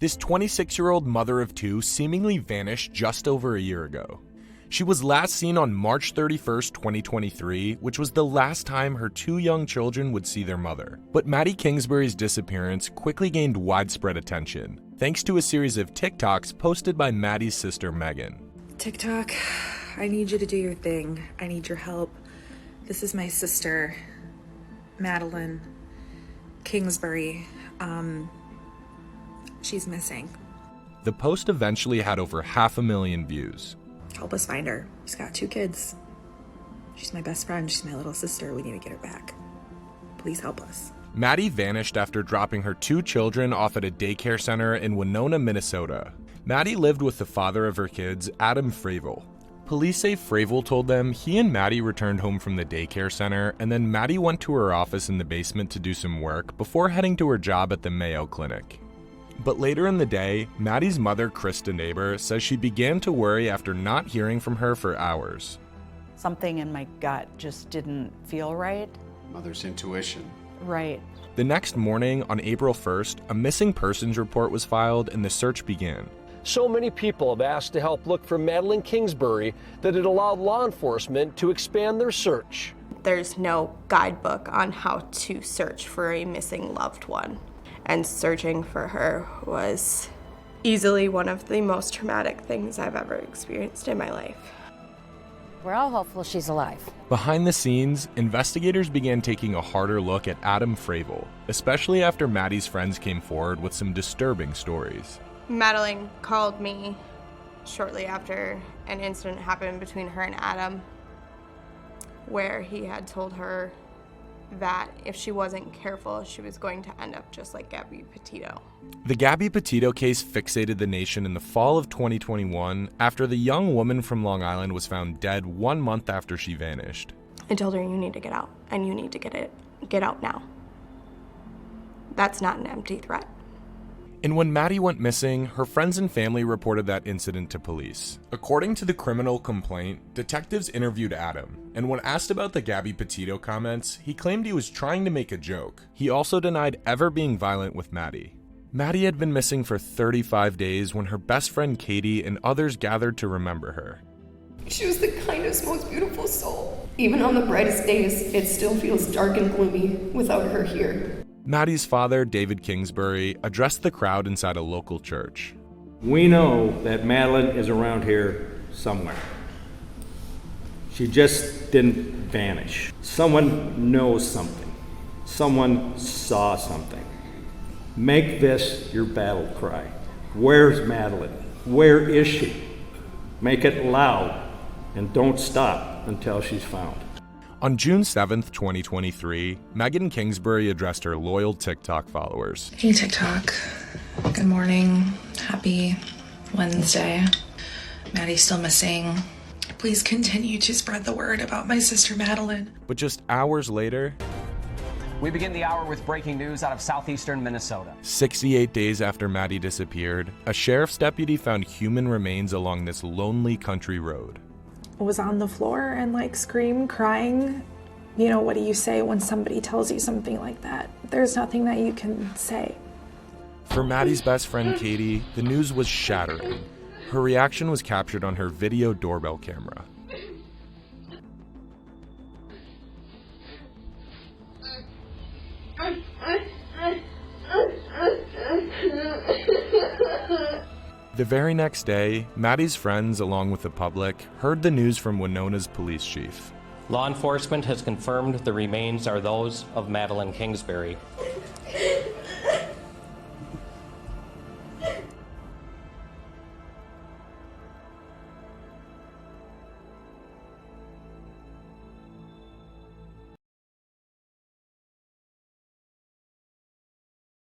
This 26-year-old mother of two seemingly vanished just over a year ago. She was last seen on March 31st, 2023, which was the last time her two young children would see their mother. But Maddie Kingsbury's disappearance quickly gained widespread attention, thanks to a series of TikToks posted by Maddie's sister Megan. TikTok, I need you to do your thing. I need your help. This is my sister, Madeline Kingsbury. She's missing. The post eventually had over 500,000 views. Help us find her. She's got 2 kids. She's my best friend. She's my little sister. We need to get her back. Please help us. Maddie vanished after dropping her 2 children off at a daycare center in Winona, Minnesota. Maddie lived with the father of her kids, Adam Fral. Police say Fral told them he and Maddie returned home from the daycare center, and then Maddie went to her office in the basement to do some work before heading to her job at the Mayo Clinic. But later in the day, Maddie's mother, Krista Neighbor, says she began to worry after not hearing from her for hours. Something in my gut just didn't feel right. Mother's intuition. Right. The next morning, on April 1st, a missing persons report was filed and the search began. So many people have asked to help look for Madeline Kingsbury that it allowed law enforcement to expand their search. There's no guidebook on how to search for a missing loved one. And searching for her was easily one of the most traumatic things I've ever experienced in my life. We're all hopeful she's alive. Behind the scenes, investigators began taking a harder look at Adam Fral, especially after Maddie's friends came forward with some disturbing stories. Madeline called me shortly after an incident happened between her and Adam, where he had told her that if she wasn't careful, she was going to end up just like Gabby Petito. The Gabby Petito case fixated the nation in the fall of 2021 after the young woman from Long Island was found dead 1 month after she vanished. I told her, you need to get out, and you need to get out now. That's not an empty threat. And when Maddie went missing, her friends and family reported that incident to police. According to the criminal complaint, detectives interviewed Adam, and when asked about the Gabby Petito comments, he claimed he was trying to make a joke. He also denied ever being violent with Maddie. Maddie had been missing for 35 days when her best friend Katie and others gathered to remember her. She was the kindest, most beautiful soul. Even on the brightest days, it still feels dark and gloomy without her here. Maddie's father, David Kingsbury, addressed the crowd inside a local church. We know that Madeline is around here somewhere. She just didn't vanish. Someone knows something. Someone saw something. Make this your battle cry. Where's Madeline? Where is she? Make it loud and don't stop until she's found. On June 7th, 2023, Megan Kingsbury addressed her loyal TikTok followers. Hey TikTok, good morning, happy Wednesday. Maddie's still missing. Please continue to spread the word about my sister Madeline. But just hours later, we begin the hour with breaking news out of southeastern Minnesota. 68 days after Maddie disappeared, a sheriff's deputy found human remains along this lonely country road. Was on the floor and screamed, crying. You know, what do you say when somebody tells you something like that? There's nothing that you can say. For Maddie's best friend Katie, the news was shattering. Her reaction was captured on her video doorbell camera. The very next day, Maddie's friends, along with the public, heard the news from Winona's police chief. Law enforcement has confirmed the remains are those of Madeline Kingsbury.